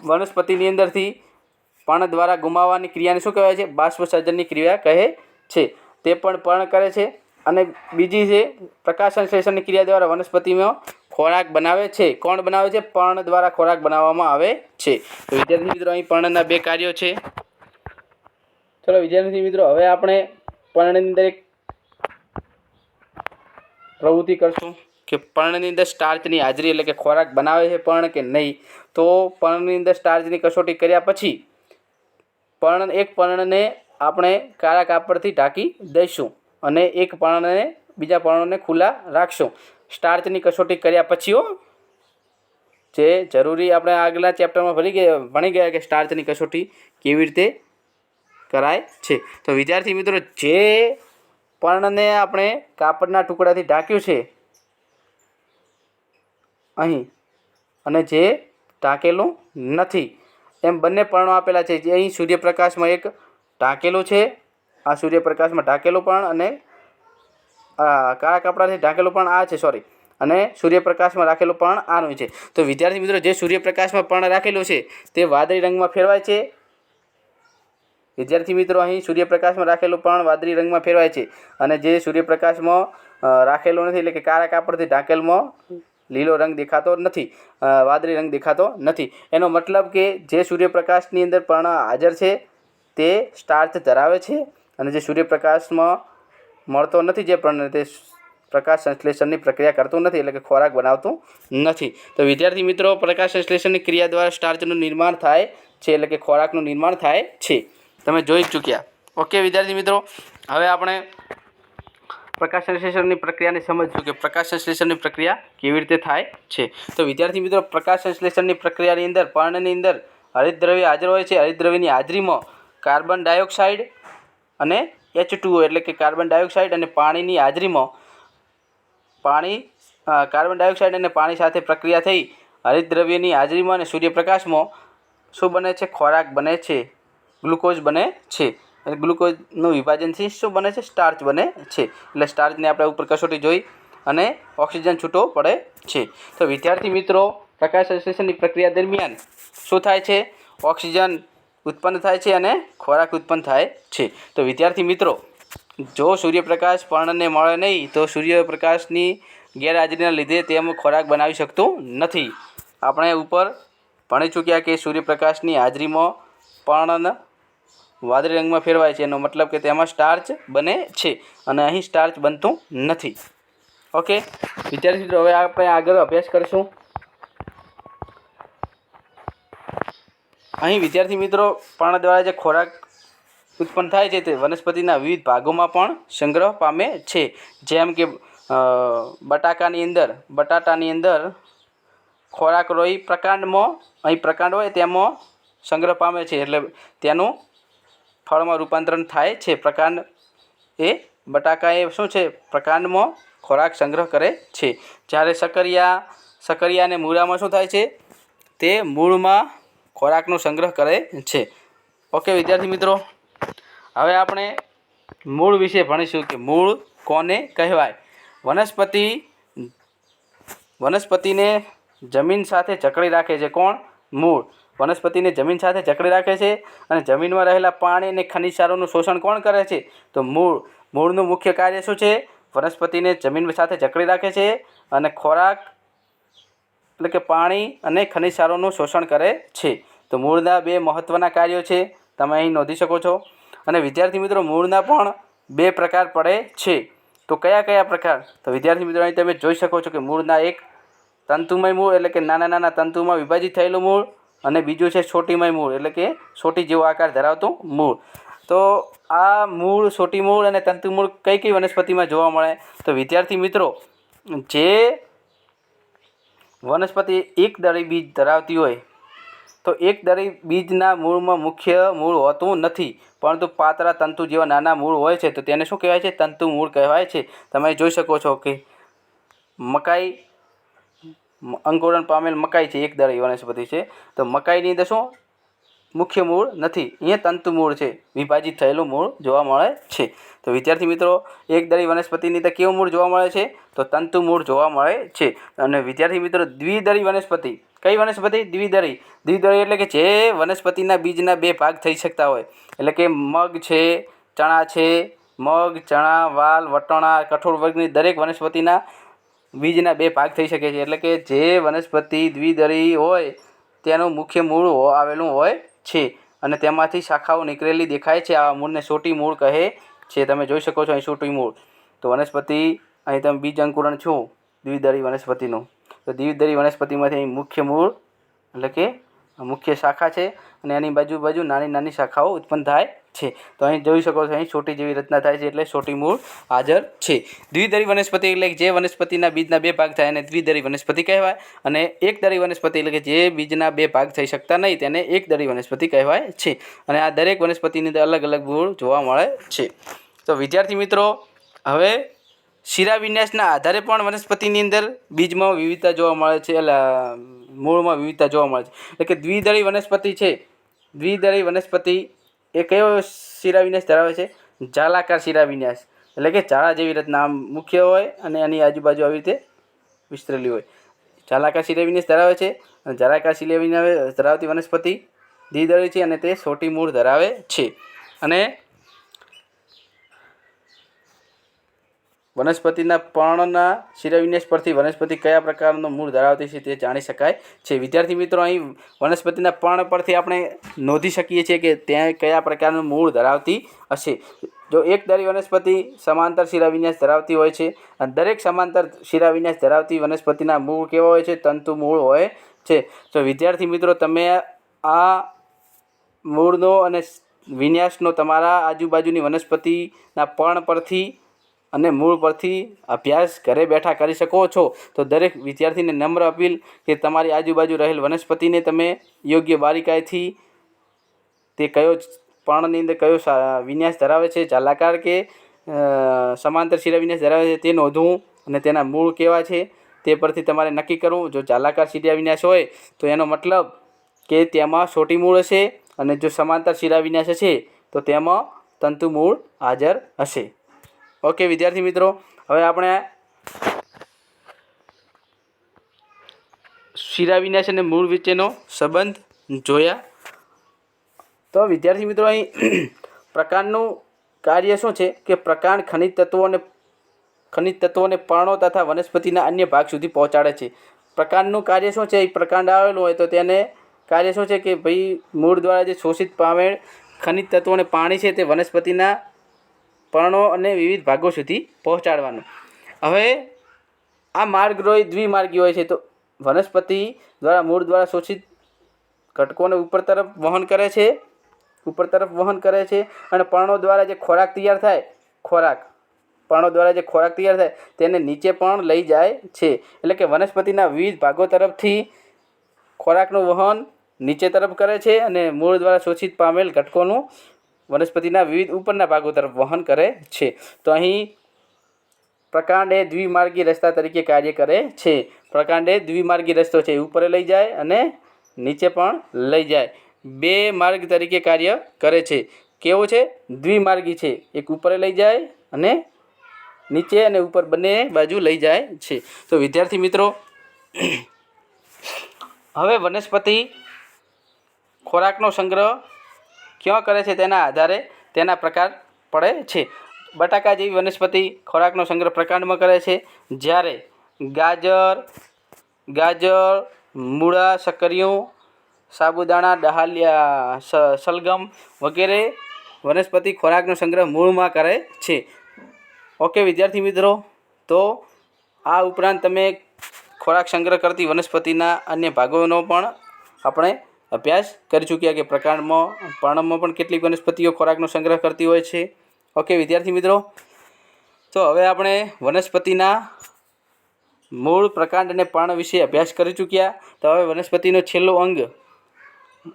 વનસ્પતિની અંદરથી પર્ણ દ્વારા ગુમાવવાની ક્રિયાને શું કહેવાય છે? બાષ્પસર્જનની ક્રિયા કહે છે. તે પણ પર્ણ કરે છે. અને બીજી છે પ્રકાશ સંશ્લેષણની ક્રિયા દ્વારા વનસ્પતિમાં ખોરાક બનાવે છે. કોણ બનાવે છે? પર્ણ દ્વારા ખોરાક બનાવવામાં આવે છે. તો વિદ્યાર્થી મિત્રો, અહીં પર્ણના બે કાર્યો છે. ચલો વિદ્યાર્થી મિત્રો, હવે આપણે પર્ણની અંદર એક પ્રવૃત્તિ કરશું કે પર્ણની અંદર સ્ટાર્ચની હાજરી, એટલે કે ખોરાક બનાવે છે પર્ણ કે નહીં. તો પર્ણની અંદર સ્ટાર્ચની કસોટી કર્યા પછી એક પર્ણને આપણે કાળા કાપડથી ઢાંકી દઈશું અને એક પર્ણને બીજા પર્ણોને ખુલ્લા રાખશું. સ્ટાર્ચની કસોટી કર્યા પછી જે જરૂરી આપણે આગલા ચેપ્ટરમાં ભણી ગયા કે સ્ટાર્ચની કસોટી કેવી રીતે કરાય છે. તો વિદ્યાર્થી મિત્રો, જે પર્ણને આપણે કાપડના ટુકડાથી ઢાંક્યું છે અહીં, અને જે ઢાંકેલું નથી, એમ બંને પર્ણો આપેલા છે. જે અહીં સૂર્યપ્રકાશમાં એક ઢાંકેલું છે, આ સૂર્યપ્રકાશમાં ઢાંકેલું પર્ણ, અને કાળા કપડાથી ઢાંકેલું પર્ણ આ છે, અને સૂર્યપ્રકાશમાં રાખેલું પર્ણ આનું છે. તો વિદ્યાર્થી મિત્રો, જે સૂર્યપ્રકાશમાં પર્ણ રાખેલું છે તે વાદળી રંગમાં ફેરવાય છે. વિદ્યાર્થી મિત્રો, અહીં સૂર્યપ્રકાશમાં રાખેલું પર્ણ વાદળી રંગમાં ફેરવાય છે, અને જે સૂર્યપ્રકાશમાં રાખેલું નથી, એટલે કે કાળા કાપડથી ઢાંકેલમાં લીલો રંગ દેખાતો નથી, વાદળી રંગ દેખાતો નથી. એનો મતલબ કે જે સૂર્યપ્રકાશની અંદર પર્ણ હાજર છે તે સ્ટાર્ચ ધરાવે છે, અને જે સૂર્યપ્રકાશમાં મળતો નથી, જે પણ તે પ્રકાશ સંશ્લેષણની પ્રક્રિયા કરતું નથી, એટલે કે ખોરાક બનાવતું નથી. તો વિદ્યાર્થી મિત્રો, પ્રકાશ સંશ્લેષણની ક્રિયા દ્વારા સ્ટાર્ચનું નિર્માણ થાય છે, એટલે કે ખોરાકનું નિર્માણ થાય છે. તમે જોઈ ચૂક્યા. ઓકે વિદ્યાર્થી મિત્રો, હવે આપણે પ્રકાશ સંશ્લેષણની પ્રક્રિયાને સમજશું કે પ્રકાશ સંશ્લેષણની પ્રક્રિયા કેવી રીતે થાય છે. તો વિદ્યાર્થી મિત્રો, પ્રકાશ સંશ્લેષણની પ્રક્રિયાની અંદર પર્ણની અંદર હરિતદ્રવ્ય હાજર હોય છે. હરિતદ્રવ્યની હાજરીમાં કાર્બન ડાયોક્સાઇડ અને H2O એટલે કે કાર્બન ડાયોક્સાઇડ અને પાણીની હાજરીમાં કાર્બન ડાયોક્સાઇડ અને પાણી સાથે પ્રક્રિયા થઈ હરિતદ્રવ્યની હાજરીમાં અને સૂર્યપ્રકાશમાં શું બને છે? ખોરાક બને છે, ગ્લુકોઝ બને છે. અને ગ્લુકોઝનું વિભાજનથી શું બને છે? સ્ટાર્ચ બને છે. એટલે સ્ટાર્ચને આપણે ઉપર કસોટી જોઈ અને ઓક્સિજન છૂટો પડે છે. તો વિદ્યાર્થી મિત્રો, પ્રકાશ સંશ્લેષણની પ્રક્રિયા દરમિયાન શું થાય છે? ઓક્સિજન ઉત્પન્ન થાય છે અને ખોરાક ઉત્પન્ન થાય છે. તો વિદ્યાર્થી મિત્રો, જો સૂર્યપ્રકાશ પર્ણને મળે નહીં તો સૂર્યપ્રકાશની ગેરહાજરીના લીધે તેમ ખોરાક બનાવી શકતું નથી. આપણે ઉપર ભણી ચૂક્યા કે સૂર્યપ્રકાશની હાજરીમાં પર્ણ વાદળી રંગમાં ફેરવાય છે, એનો મતલબ કે તેમાં સ્ટાર્ચ બને છે અને અહીં સ્ટાર્ચ બનતું નથી. ઓકે વિદ્યાર્થી મિત્રો, હવે આપણે આગળ અભ્યાસ કરીશું. અહીં વિદ્યાર્થી મિત્રો, પર્ણ દ્વારા જે ખોરાક ઉત્પન્ન થાય છે તે વનસ્પતિના વિવિધ ભાગોમાં પણ સંગ્રહ પામે છે. જેમ કે બટાટાની અંદર ખોરાક રોઈ પ્રકાંડમાં, અહીં પ્રકાંડ હોય તેમાં સંગ્રહ પામે છે, એટલે તેનું ફળમાં રૂપાંતરણ થાય છે. પ્રકાંડ એ બટાકા એ શું છે? પ્રકાંડમાં ખોરાક સંગ્રહ કરે છે. જ્યારે સકરિયા અને મૂળામાં શું થાય છે? તે મૂળમાં ખોરાકનો સંગ્રહ કરે છે. ઓકે વિદ્યાર્થી મિત્રો, હવે આપણે મૂળ વિશે ભણીશું કે મૂળ કોને કહેવાય. વનસ્પતિને જમીન સાથે જકડી રાખે છે. કોણ? મૂળ. વનસ્પતિને જમીન સાથે જકડી રાખે છે અને જમીનમાં રહેલા પાણી અને ખનિજ ક્ષારોનું શોષણ કોણ કરે છે? તો મૂળનું મુખ્ય કાર્ય શું છે? વનસ્પતિને જમીન સાથે જકડી રાખે છે અને ખોરાક એટલે કે પાણી અને ખનિજ ક્ષારોનું શોષણ કરે છે. તો મૂળના બે મહત્ત્વના કાર્યો છે, તમે અહીં નોંધી શકો છો. અને વિદ્યાર્થી મિત્રો, મૂળના પણ બે પ્રકાર પડે છે. તો કયા પ્રકાર? તો વિદ્યાર્થી મિત્રો, અહીં તમે જોઈ શકો છો કે મૂળના એક તંતુમય મૂળ એટલે કે નાના નાના તંતુમાં વિભાજિત થયેલું મૂળ, અને બીજું છે છોટીમય મૂળ એટલે કે છોટી જેવો આકાર ધરાવતું મૂળ. તો આ મૂળ, છોટી મૂળ અને તંતુ મૂળ કઈ વનસ્પતિમાં જોવા મળે? તો વિદ્યાર્થી મિત્રો, જે વનસ્પતિ એકદળી બીજ ધરાવતી હોય તો એકદળી બીજના મૂળમાં મુખ્ય મૂળ હોતું નથી, પરંતુ પાતળા તંતુ જેવા નાના મૂળ હોય છે. તો તેને શું કહેવાય છે? તંતુ મૂળ કહેવાય છે. તમે જોઈ શકો છો કે મકાઈ, અંકુરણ પામેલ મકાઈ છે, એકદળી વનસ્પતિ છે. તો મકાઈની અંદર શું મુખ્ય મૂળ નથી, અહીંયા તંતુ મૂળ છે, વિભાજિત થયેલું મૂળ જોવા મળે છે. તો વિદ્યાર્થી મિત્રો, એકદળી વનસ્પતિની અંદર કેવું મૂળ જોવા મળે છે? તો તંતુ મૂળ જોવા મળે છે. અને વિદ્યાર્થી મિત્રો, દ્વિદળી વનસ્પતિ, કઈ વનસ્પતિ? દ્વિદળી એટલે કે જે વનસ્પતિના બીજના બે ભાગ થઈ શકતા હોય, એટલે કે મગ છે, ચણા છે, મગ, ચણા, વાલ, વટાણા, કઠોળ વર્ગની દરેક વનસ્પતિના બીજના બે ભાગ થઈ શકે છે. એટલે કે જે વનસ્પતિ દ્વિદળી હોય તેનું મુખ્ય મૂળ આવેલું હોય છે અને તેમાંથી શાખાઓ નીકળેલી દેખાય છે. આ મૂળને છોટી મૂળ કહે છે. તમે જોઈ શકો છો અહીં છોટી મૂળ. તો વનસ્પતિ, અહીં તમે બીજ અંકુરણ છું દ્વિદળી વનસ્પતિનું, તો દ્વિદળી વનસ્પતિમાંથી અહીં મુખ્ય મૂળ એટલે કે મુખ્ય શાખા છે અને એની બાજુ નાની નાની શાખાઓ ઉત્પન્ન થાય છે. તો અહીં જોઈ શકો છો અહીં છોટી જેવી રચના થાય છે, એટલે છોટી મૂળ હાજર છે. દ્વિદળી વનસ્પતિ એટલે જે વનસ્પતિના બીજના બે ભાગ થાય એને દ્વિદળી વનસ્પતિ કહેવાય. અને એકદળી વનસ્પતિ એટલે કે જે બીજના બે ભાગ થઈ શકતા નહીં તેને એકદળી વનસ્પતિ કહેવાય છે. અને આ દરેક વનસ્પતિની અંદર અલગ અલગ મૂળ જોવા મળે છે. તો વિદ્યાર્થી મિત્રો, હવે શિરાવિન્યાસના આધારે પણ વનસ્પતિની અંદર બીજમાં વિવિધતા જોવા મળે છે, એટલે મૂળમાં વિવિધતા જોવા મળે છે. એટલે કે દ્વિદળી વનસ્પતિ છે, દ્વિદળી વનસ્પતિ એ કયો શિરાવિન્યાસ ધરાવે છે? જાલાકાર શિરાવિન્યાસ એટલે કે જાળા જેવી રચના આમ મુખ્ય હોય અને એની આજુબાજુ આવી રીતે વિસ્તરેલી હોય. જાલાકાર શિરાવિન્યાસ ધરાવે છે. અને જાલાકાર શિરાવિન્યાસ ધરાવતી વનસ્પતિ દ્વિદળી છે અને તે છોટી મૂળ ધરાવે છે. અને વનસ્પતિના પર્ણના શિરાવિન્યાસ પરથી વનસ્પતિ કયા પ્રકારનું મૂળ ધરાવતી છે તે જાણી શકાય છે. વિદ્યાર્થી મિત્રો, અહીં વનસ્પતિના પર્ણ પરથી આપણે નોંધી શકીએ છીએ કે ત્યાં કયા પ્રકારનું મૂળ ધરાવતી હશે. જો એકદળી વનસ્પતિ સમાંતર શિરાવિન્યાસ ધરાવતી હોય છે અને દરેક સમાંતર શિરાવિન્યાસ ધરાવતી વનસ્પતિના મૂળ કેવા હોય છે? તંતુ મૂળ હોય છે. તો વિદ્યાર્થી મિત્રો, તમે આ મૂળનો અને વિન્યાસનો તમારા આજુબાજુની વનસ્પતિના પર્ણ પરથી અને મૂળ પરથી અભ્યાસ ઘરે બેઠા કરી શકો છો. તો દરેક વિદ્યાર્થીને નમ્ર અપીલ કે તમારી આજુબાજુ રહેલ વનસ્પતિને તમે યોગ્ય બારીકાઈથી તે કયો પર્ણની અંદર કયો વિન્યાસ ધરાવે છે, જાલાકાર કે સમાંતર શિરાવિન્યાસ ધરાવે છે તે નોંધવું અને તેના મૂળ કેવા છે તે પરથી તમારે નક્કી કરવું. જો જાલાકાર શિરાવિન્યાસ હોય તો એનો મતલબ કે તેમાં સોટી મૂળ હશે, અને જો સમાંતર શિરાવિન્યાસ હશે તો તેમાં તંતુ મૂળ હાજર હશે. ઓકે વિદ્યાર્થી મિત્રો, હવે આપણે શિરાવિન્યાસ અને મૂળ વચ્ચેનો સંબંધ જોયા. તો વિદ્યાર્થી મિત્રો, અહીં પ્રકાંડનું કાર્ય શું છે કે પ્રકાંડ ખનિજ તત્વોને પર્ણો તથા વનસ્પતિના અન્ય ભાગ સુધી પહોંચાડે છે. પ્રકાંડનું કાર્ય શું છે? પ્રકાંડ આવેલું હોય તો તેને કાર્ય શું છે કે ભાઈ મૂળ દ્વારા જે શોષિત પામેલ ખનિજ તત્વોને પાણી છે તે વનસ્પતિના પર્ણો અને વિવિધ ભાગો સુધી પહોંચાડવાનું. હવે આ માર્ગ દ્વિમાર્ગી હોય છે. તો વનસ્પતિ દ્વારા મૂળ દ્વારા શોષિત ઘટકોને ઉપર તરફ વહન કરે છે અને પર્ણો દ્વારા જે ખોરાક તૈયાર થાય તેને નીચે પણ લઈ જાય છે. એટલે કે વનસ્પતિના વિવિધ ભાગો તરફથી ખોરાકનું વહન નીચે તરફ કરે છે અને મૂળ દ્વારા શોષિત પામેલ ઘટકોનું વનસ્પતિના વિવિધ ઉપરના ભાગો તરફ વહન કરે છે. તો અહીં પ્રકાંડ એ દ્વિમાર્ગી રસ્તા તરીકે કાર્ય કરે છે. પ્રકાંડ એ દ્વિમાર્ગી રસ્તો છે, ઉપર લઈ જાય અને નીચે પણ લઈ જાય. બે માર્ગ તરીકે કાર્ય કરે છે. કેવો છે? દ્વિમાર્ગી છે. એક ઉપર લઈ જાય અને નીચે અને ઉપર બંને બાજુ લઈ જાય છે. તો વિદ્યાર્થી મિત્રો, હવે વનસ્પતિ ખોરાકનો સંગ્રહ ક્યાં કરે છે તેના આધારે તેના પ્રકાર પડે છે. બટાકા જેવી વનસ્પતિ ખોરાકનો સંગ્રહ પ્રકાંડમાં કરે છે, જ્યારે ગાજર, મૂળા, શકરિયું, સાબુદાણા, ડહાલિયા, સલગમ વગેરે વનસ્પતિ ખોરાકનો સંગ્રહ મૂળમાં કરે છે. ઓકે વિદ્યાર્થી મિત્રો, તો આ ઉપરાંત તમે ખોરાક સંગ્રહ કરતી વનસ્પતિના અન્ય ભાગોનો પણ આપણે અભ્યાસ કરી ચૂક્યા કે પર્ણમાં પણ કેટલીક વનસ્પતિઓ ખોરાકનો સંગ્રહ કરતી હોય છે. ઓકે વિદ્યાર્થી મિત્રો, તો હવે આપણે વનસ્પતિના મૂળ, પ્રકાંડ અને પર્ણ વિશે અભ્યાસ કરી ચૂક્યા. તો હવે વનસ્પતિનો છેલ્લો અંગ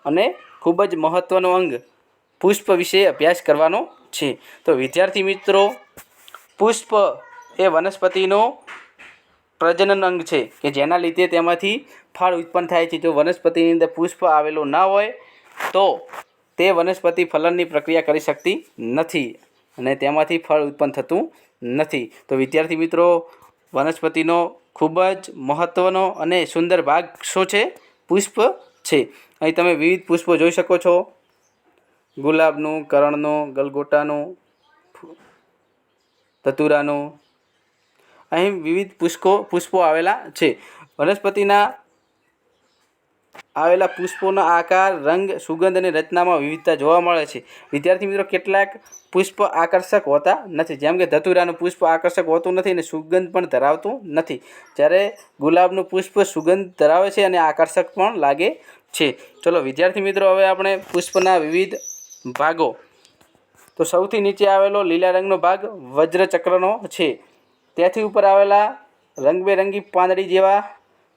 અને ખૂબ જ મહત્ત્વનો અંગ પુષ્પ વિશે અભ્યાસ કરવાનો છે. તો વિદ્યાર્થી મિત્રો, પુષ્પ એ વનસ્પતિનો પ્રજનન અંગ છે કે જેના લીધે તેમાંથી ફળ ઉત્પન્ન થાય છે. જો વનસ્પતિની અંદર પુષ્પ આવેલું ના હોય તો તે વનસ્પતિ ફલનની પ્રક્રિયા કરી શકતી નથી અને તેમાંથી ફળ ઉત્પન્ન થતું નથી. તો વિદ્યાર્થી મિત્રો, વનસ્પતિનો ખૂબ જ મહત્ત્વનો અને સુંદર ભાગ શું છે? પુષ્પ છે. અહીં તમે વિવિધ પુષ્પો જોઈ શકો છો. ગુલાબનું, કરણનું, ગલગોટાનું, ધતુરાનું. અહીં વિવિધ પુષ્પો આવેલા છે. વનસ્પતિના આવેલા પુષ્પોના આકાર, રંગ, સુગંધ અને રચનામાં વિવિધતા જોવા મળે છે. વિદ્યાર્થી મિત્રો, કેટલાક પુષ્પ આકર્ષક હોતા નથી, જેમ કે ધતુરાનું પુષ્પ આકર્ષક હોતું નથી અને સુગંધ પણ ધરાવતું નથી, જ્યારે ગુલાબનું પુષ્પ સુગંધ ધરાવે છે અને આકર્ષક પણ લાગે છે. ચલો વિદ્યાર્થી મિત્રો, હવે આપણે પુષ્પના વિવિધ ભાગો. તો સૌથી નીચે આવેલો લીલા રંગનો ભાગ વજ્રચક્રનો છે. ત્યાંથી ઉપર આવેલા રંગબેરંગી પાંદડી જેવા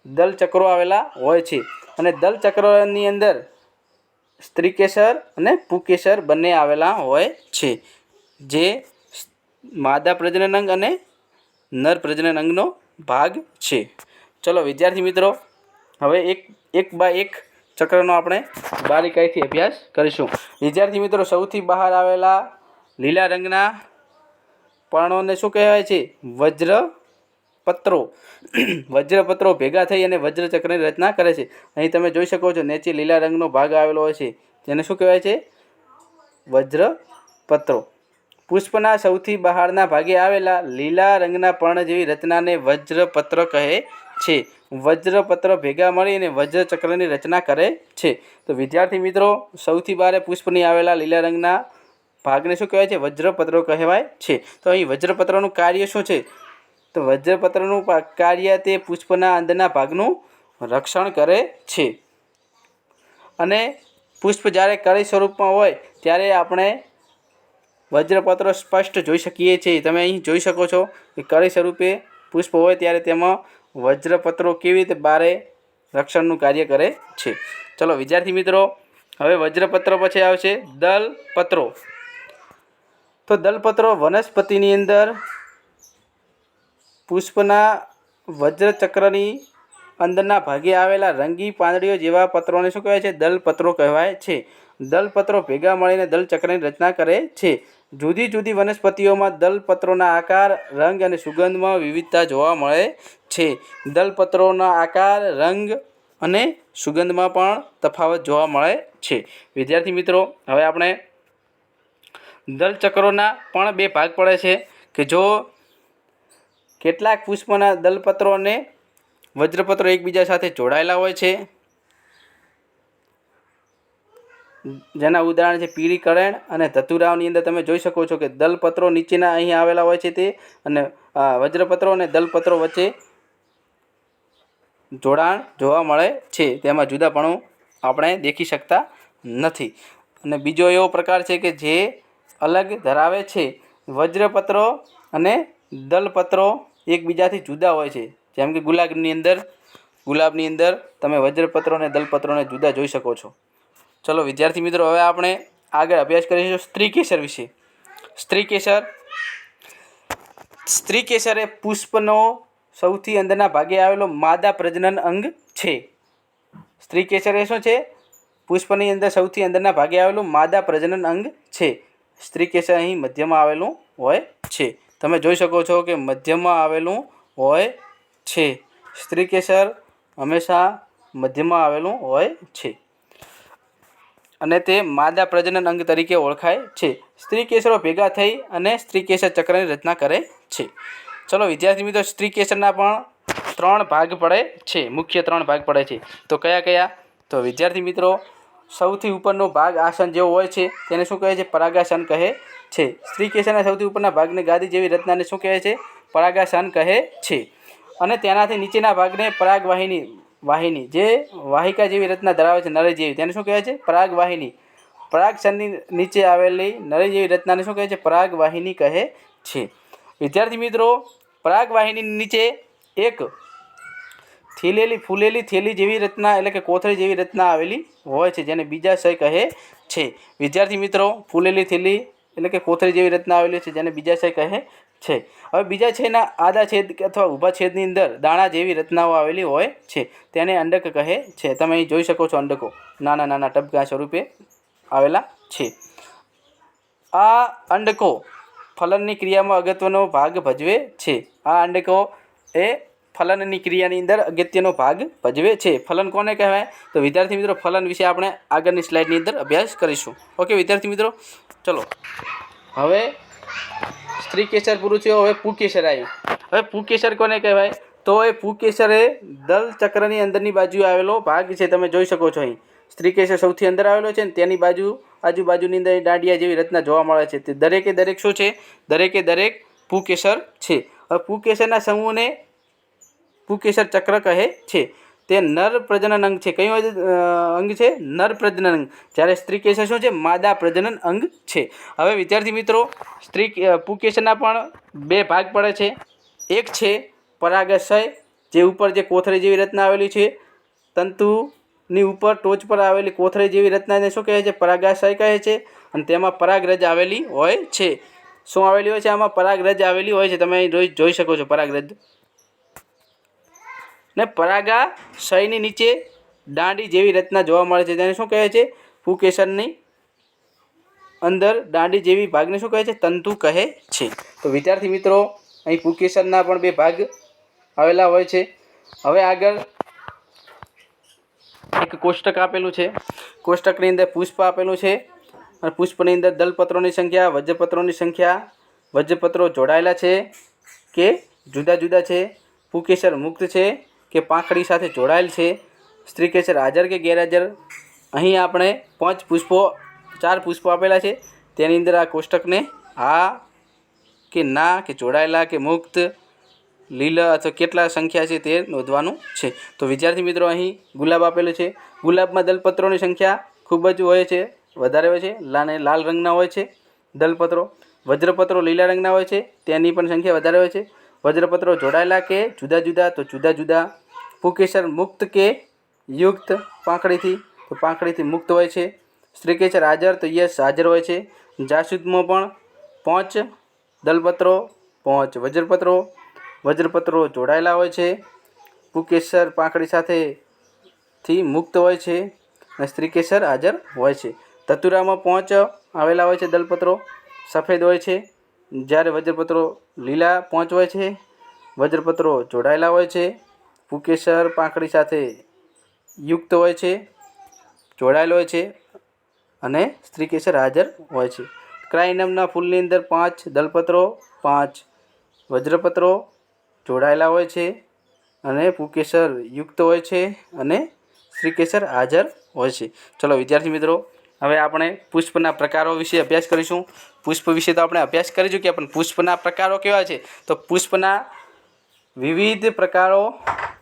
દલચક્રો આવેલા હોય છે અને દલચક્રની અંદર સ્ત્રીકેસર અને પુંકેસર બંને આવેલા હોય છે, જે માદા પ્રજનન અંગ અને નર પ્રજનન અંગનો ભાગ છે. ચલો વિદ્યાર્થી મિત્રો, હવે એક બાય એક ચક્રનો આપણે બારીકાઈથી અભ્યાસ કરીશું. વિદ્યાર્થી મિત્રો, સૌથી બહાર આવેલા લીલા રંગના પર્ણોને શું કહેવાય છે? વજ્રપત્રો ભેગા થઈ અને વજ્રચક્રની રચના કરે છે. અહીં તમે જોઈ શકો છો, નીચે લીલા રંગનો ભાગ આવેલો હોય છે, જેને શું કહેવાય છે? વજ્રપત્રો. પુષ્પના સૌથી બહારના ભાગે આવેલા લીલા રંગના પર્ણ જેવી રચનાને વજ્રપત્ર કહે છે. વજ્રપત્ર ભેગા મળીને વજ્રચક્રની રચના કરે છે. તો વિદ્યાર્થી મિત્રો, સૌથી બહાર પુષ્પની આવેલા લીલા રંગના ભાગને શું કહેવાય છે? વજ્રપત્રો કહેવાય છે. તો અહીં વજ્રપત્રનું કાર્ય શું છે? તો વજ્રપત્રનું કાર્ય તે પુષ્પના અંદરના ભાગનું રક્ષણ કરે છે. અને પુષ્પ જ્યારે કળી સ્વરૂપમાં હોય ત્યારે આપણે વજ્રપત્રો સ્પષ્ટ જોઈ શકીએ છીએ. તમે અહીં જોઈ શકો છો કે કળી સ્વરૂપે પુષ્પ હોય ત્યારે તેમાં વજ્રપત્રો કેવી રીતે બારે રક્ષણનું કાર્ય કરે છે. ચલો વિદ્યાર્થી મિત્રો, હવે વજ્રપત્રો પછી આવશે દલપત્રો. તો દલપત્રો વનસ્પતિની અંદર પુષ્પના વજ્રચક્રની અંદરના ભાગે આવેલા રંગી પાંદડીઓ જેવા પત્રોને શું કહેવાય છે? દલપત્રો કહેવાય છે. દલપત્રો ભેગા મળીને દલચક્રની રચના કરે છે. જુદી જુદી વનસ્પતિઓમાં દલપત્રોના આકાર, રંગ અને સુગંધમાં વિવિધતા જોવા મળે છે. દલપત્રોના આકાર, રંગ અને સુગંધમાં પણ તફાવત જોવા મળે છે. વિદ્યાર્થી મિત્રો, હવે આપણે દલચક્રોના પણ બે ભાગ પડે છે કે જો કેટલાક પુષ્પના દલપત્રો અને વજ્રપત્રો એકબીજા સાથે જોડાયેલા હોય છે, જેના ઉદાહરણ છે પીળી કરેણ અને ધતુરાઓની અંદર તમે જોઈ શકો છો કે દલપત્રો નીચેના અહીં આવેલા હોય છે તે, અને વજ્રપત્રો અને દલપત્રો વચ્ચે જોડાણ જોવા મળે છે. તેમાં જુદાપણું આપણે દેખી શકતા નથી. અને બીજો એવો પ્રકાર છે કે જે અલગ ધરાવે છે. વજ્રપત્રો અને દલપત્રો એકબીજાથી જુદા હોય છે. જેમ કે ગુલાબની અંદર તમે વજ્રપત્રો અને દલપત્રોને જુદા જોઈ શકો છો. ચલો વિદ્યાર્થી મિત્રો, હવે આપણે આગળ અભ્યાસ કરીશું સ્ત્રીકેસર વિશે. સ્ત્રીકેસર એ પુષ્પનો સૌથી અંદરના ભાગે આવેલો માદા પ્રજનન અંગ છે. સ્ત્રીકેસર એ શું છે? પુષ્પની અંદર સૌથી અંદરના ભાગે આવેલું માદા પ્રજનન અંગ છે. સ્ત્રીકેસર અહીં મધ્યમાં આવેલું હોય છે. તમે જોઈ શકો છો કે મધ્યમાં આવેલું હોય છે. સ્ત્રીકેસર હંમેશા મધ્યમાં આવેલું હોય છે અને તે માદા પ્રજનન અંગ તરીકે ઓળખાય છે. સ્ત્રીકેસરો ભેગા થઈ અને સ્ત્રીકેસર ચક્રની રચના કરે છે. ચલો વિદ્યાર્થી મિત્રો, સ્ત્રીકેસરના પણ ત્રણ ભાગ પડે છે, મુખ્ય ત્રણ ભાગ પડે છે. તો કયા કયા? તો વિદ્યાર્થી મિત્રો, સૌથી ઉપરનો ભાગ આસન જેવો હોય છે તેને શું કહે છે? પરાગાસન કહે છે. સ્ત્રીકેસરના સૌથી ઉપરના ભાગને ગાદી જેવી રચનાને શું કહે છે? પરાગાસન કહે છે. અને તેનાથી નીચેના ભાગને પરાગવાહિની જે વાહિકા જેવી રચના ધરાવે છે, નળી જેવી, તેને શું કહે છે? પરાગવાહિની. પરાગસનની નીચે આવેલી નળી જેવી રચનાને શું કહે છે? પરાગવાહિની કહે છે. વિદ્યાર્થી મિત્રો, પરાગવાહિનીની નીચે એક ફૂલેલી થેલી જેવી રચના એટલે કે કોથળી જેવી રચના આવેલી હોય છે, જેને બીજાશય કહે છે. વિદ્યાર્થી મિત્રો, ફૂલેલી થેલી એટલે કે કોથળી જેવી રચના આવેલી છે જેને બીજાશય કહે છે. હવે બીજાશયના આડા છેદ અથવા ઊભા છેદની અંદર દાણા જેવી રચનાઓ આવેલી હોય છે, તેને અંડક કહે છે. તમે અહીં જોઈ શકો છો અંડકો નાના નાના ટપકા સ્વરૂપે આવેલા છે. આ અંડકો ફલનની ક્રિયામાં અગત્યનો ભાગ ભજવે છે. આ અંડકો એ ફલનની ક્રિયાની અંદર અગત્યનો ભાગ ભજવે છે. ફલન કોને કહેવાય? તો વિદ્યાર્થી મિત્રો, ફલન વિશે આપણે આગળની સ્લાઇડની અંદર અભ્યાસ કરીશું. ઓકે વિદ્યાર્થી મિત્રો, ચલો હવે સ્ત્રીકેસર પૂરું થયું. હવે પુંકેસર આવ્યું. હવે પુંકેસર કોને કહેવાય? તો એ પુંકેસર એ દલચક્રની અંદરની બાજુ આવેલો ભાગ છે. તમે જોઈ શકો છો અહીં સ્ત્રીકેસર સૌથી અંદર આવેલો છે ને તેની આજુબાજુની અંદર દાંડિયા જેવી રચના જોવા મળે છે. તે દરેકે દરેક શું છે? દરેકે દરેક પુંકેસર છે. હવે પુંકેસરના સમૂહને પુંકેસર ચક્ર કહે છે. તે નર પ્રજનન અંગ છે. કયું અંગ છે? નર પ્રજનન અંગ. જ્યારે સ્ત્રીકેસર શું છે? માદા પ્રજનન અંગ છે. હવે વિદ્યાર્થી મિત્રો, પુંકેસરના પણ બે ભાગ પડે છે. એક છે પરાગાશય, જે ઉપર જે કોથળી જેવી રચના આવેલી છે, તંતુની ઉપર ટોચ પર આવેલી કોથળી જેવી રચનાને શું કહે છે? પરાગાશય કહે છે. અને તેમાં પરાગરજ આવેલી હોય છે. શું આવેલી હોય છે? આમાં પરાગરજ આવેલી હોય છે. તમે અહીં જોઈ શકો છો પરાગરજ. ને પરાગાશયની નીચે દાંડી જેવી રચના જોવા મળે છે, તેને શું કહે છે? પુંકેસરની અંદર દાંડી જેવી ભાગને શું કહે છે? તંતુ કહે છે. તો વિદ્યાર્થી મિત્રો, અહીં પુંકેસરના પણ બે ભાગ આવેલા હોય છે. હવે આગળ એક કોષ્ટક આપેલું છે. કોષ્ટકની અંદર પુષ્પ આપેલું છે અને પુષ્પની અંદર દલપત્રોની સંખ્યા, વજ્રપત્રોની સંખ્યા, વજ્રપત્રો જોડાયેલા છે કે જુદા જુદા છે, પુંકેસર મુક્ત છે કે પાંખડી સાથે જોડાયેલ છે, સ્ત્રીકેસર હાજર કે ગેરહાજર. અહીં આપણે 4 પુષ્પો આપેલા છે. તેની અંદર આ કોષ્ટકને હા કે ના કે જોડાયેલા કે મુક્ત લીલા અથવા કેટલા સંખ્યા છે તે નોંધવાનું છે. તો વિદ્યાર્થી મિત્રો અહીં ગુલાબ આપેલું છે. ગુલાબમાં દલપત્રોની સંખ્યા ખૂબ જ હોય છે, વધારે હોય છે. લાલ રંગના હોય છે દલપત્રો. વજ્રપત્રો લીલા રંગના હોય છે, તેની પણ સંખ્યા વધારે હોય છે. વજ્રપત્રો જોડાયેલા કે જુદા જુદા તો જુદા જુદા. પુકેસર મુક્ત કે યુક્ત પાંખડીથી તો પાંખડીથી મુક્ત હોય છે. સ્ત્રીકેસર હાજર તો યસ હાજર હોય છે. જાસૂદમાં પણ 5 દલપત્રો 5 વજ્રપત્રો. વજ્રપત્રો જોડાયેલા હોય છે. પુકેસર પાંખડી સાથેથી મુક્ત હોય છે અને સ્ત્રીકેસર હાજર હોય છે. ધતુરામાં 5 આવેલા હોય છે દલપત્રો, સફેદ હોય છે, જ્યારે વજ્રપત્રો લીલા 5 હોય છે. વજ્રપત્રો જોડાયેલા હોય છે. પુકેસર પાંખડી સાથે યુક્ત હોય છે, જોડાયેલો હોય છે અને સ્ત્રીકેસર હાજર હોય છે. ક્રાઇનમના ફૂલની અંદર 5 દલપત્રો 5 વજ્રપત્રો જોડાયેલા હોય છે અને પુકેસર યુક્ત હોય છે અને સ્ત્રીકેસર હાજર હોય છે. ચલો વિદ્યાર્થી મિત્રો, હવે આપણે પુષ્પના પ્રકારો વિશે અભ્યાસ કરીશું. પુષ્પ વિશે તો આપણે અભ્યાસ કરી ચૂક્યા, પણ પુષ્પના પ્રકારો કેવા છે? તો પુષ્પના વિવિધ પ્રકારો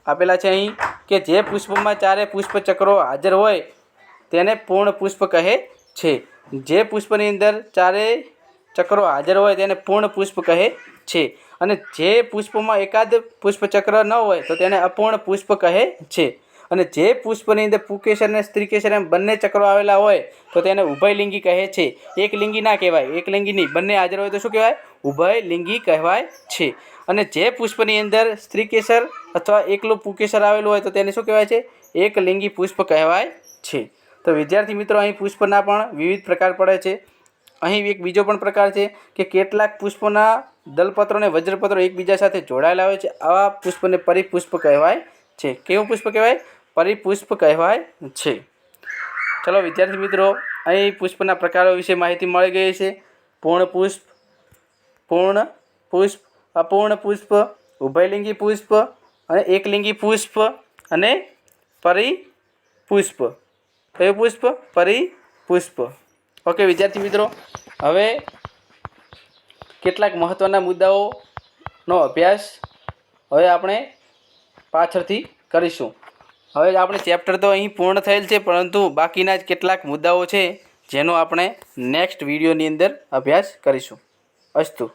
આપેલા છે અહીં, કે જે પુષ્પમાં 4 પુષ્પચક્રો હાજર હોય તેને પૂર્ણ પુષ્પ કહે છે. જે પુષ્પની અંદર 4 ચક્રો હાજર હોય તેને પૂર્ણ પુષ્પ કહે છે. અને જે પુષ્પમાં એકાદ પુષ્પચક્ર ન હોય તો તેને અપૂર્ણ પુષ્પ કહે છે. અને જે પુષ્પની અંદર પુકેસર અને સ્ત્રીકેસર એમ બંને ચક્રો આવેલા હોય તો તેને ઉભયલિંગી કહે છે. એક લિંગી ના કહેવાય, એક લિંગી નહીં, બંને હાજર હોય તો શું કહેવાય? ઉભયલિંગી કહેવાય છે. અને જે પુષ્પની અંદર સ્ત્રીકેસર અથવા એકલું પુકેસર આવેલું હોય તો તેને શું કહેવાય છે? એક લિંગી પુષ્પ કહેવાય છે. તો વિદ્યાર્થી મિત્રો, અહીં પુષ્પના પણ વિવિધ પ્રકાર પડે છે. અહીં એક બીજો પણ પ્રકાર છે કે કેટલાક પુષ્પોના દલપત્રો અને વજ્રપત્રો એકબીજા સાથે જોડાયેલા હોય છે. આવા પુષ્પને પરિપુષ્પ કહેવાય છે. કેવું પુષ્પ કહેવાય? પરિપુષ્પ કહેવાય છે. ચલો વિદ્યાર્થી મિત્રો, અહીં પુષ્પના પ્રકારો વિશે માહિતી મળી ગઈ છે. પૂર્ણ પુષ્પ, પૂર્ણ પુષ્પ, અપૂર્ણ પુષ્પ, ઉભયલિંગી પુષ્પ અને એકલિંગી પુષ્પ અને પરિપુષ્પ. કયું પુષ્પ? પરિપુષ્પ. ઓકે વિદ્યાર્થી મિત્રો, હવે કેટલાક મહત્ત્વના મુદ્દાઓનો અભ્યાસ હવે આપણે પાછળથી કરીશું. હવે આપણે ચેપ્ટર તો અહીં પૂર્ણ થયેલ છે, પરંતુ બાકીના જ કેટલાક મુદ્દાઓ છે જેનો આપણે નેક્સ્ટ વિડીયોની અંદર અભ્યાસ કરીશું. અસ્તુ.